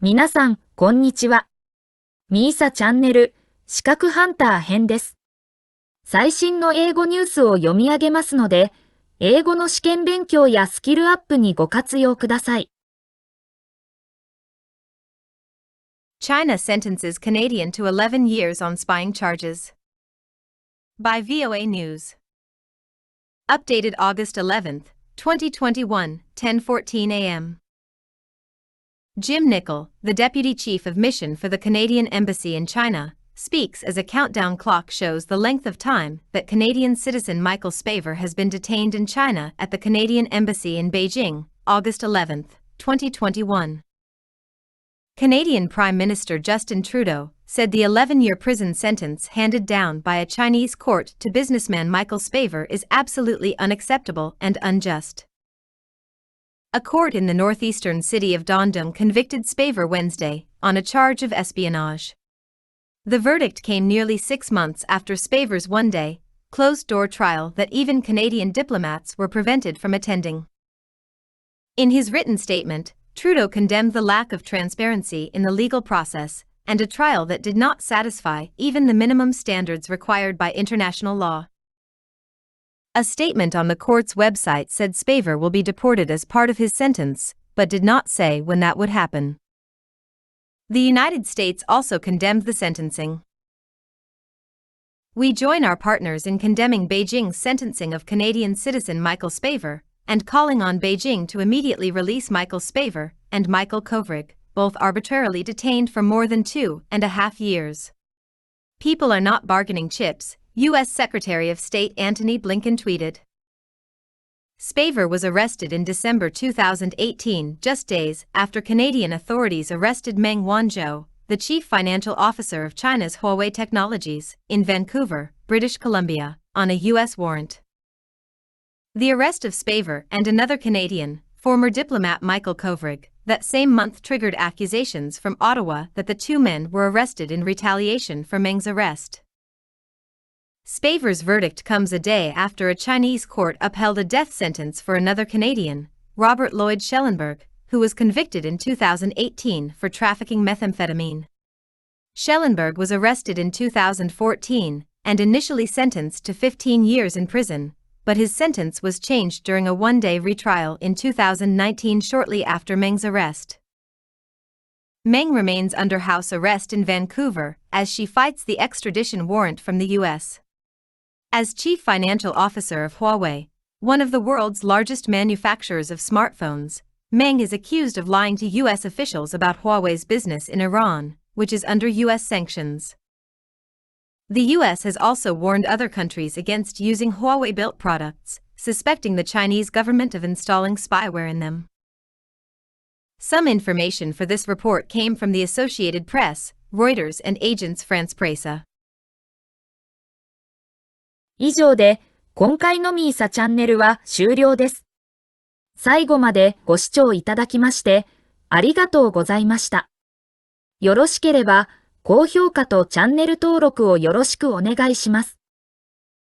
皆さん、こんにちは。みーさチャンネル、資格ハンター編です。最新の英語ニュースを読み上げますので、英語の試験勉強やスキルアップにご活用ください。China sentences Canadian to 11 years on spying charges. By VOA News. Updated August 11, 2021, 10:14 a.m. Jim Nicol, the Deputy Chief of Mission for the Canadian Embassy in China, speaks as a countdown clock shows the length of time that Canadian citizen Michael Spavor has been detained in China at the Canadian Embassy in Beijing, August 11, 2021. Canadian Prime Minister Justin Trudeau said the 11-year prison sentence handed down by a Chinese court to businessman Michael Spavor is absolutely unacceptable and unjust. A court in the northeastern city of Dondong convicted Spavor Wednesday on a charge of espionage. The verdict came nearly 6 months after Spavor's one-day, closed-door trial that even Canadian diplomats were prevented from attending. In his written statement, Trudeau condemned the lack of transparency in the legal process and a trial that did not satisfy even the minimum standards required by international law. A statement on the court's website said Spavor will be deported as part of his sentence, but did not say when that would happen. The United States also condemned the sentencing. We join our partners in condemning Beijing's sentencing of Canadian citizen Michael Spavor and calling on Beijing to immediately release Michael Spavor and Michael Kovrig, both arbitrarily detained for more than 2.5 years. People are not bargaining chips, U.S. Secretary of State Antony Blinken tweeted. Spavor was arrested in December 2018, just days after Canadian authorities arrested Meng Wanzhou, the chief financial officer of China's Huawei Technologies, in Vancouver, British Columbia, on a U.S. warrant. The arrest of Spavor and another Canadian, former diplomat Michael Kovrig, that same month triggered accusations from Ottawa that the two men were arrested in retaliation for Meng's arrest. Spavor's verdict comes a day after a Chinese court upheld a death sentence for another Canadian, Robert Lloyd Schellenberg, who was convicted in 2018 for trafficking methamphetamine. Schellenberg was arrested in 2014 and initially sentenced to 15 years in prison, but his sentence was changed during a one-day retrial in 2019 shortly after Meng's arrest. Meng remains under house arrest in Vancouver as she fights the extradition warrant from the U.S. As chief financial officer of Huawei, one of the world's largest manufacturers of smartphones, Meng is accused of lying to U.S. officials about Huawei's business in Iran, which is under U.S. sanctions. The U.S. has also warned other countries against using Huawei-built products, suspecting the Chinese government of installing spyware in them. Some information for this report came from the Associated Press, Reuters and Agence France-Presse. 以上で、今回のみーさチャンネルは終了です。最後までご視聴いただきまして、ありがとうございました。よろしければ、高評価とチャンネル登録をよろしくお願いします。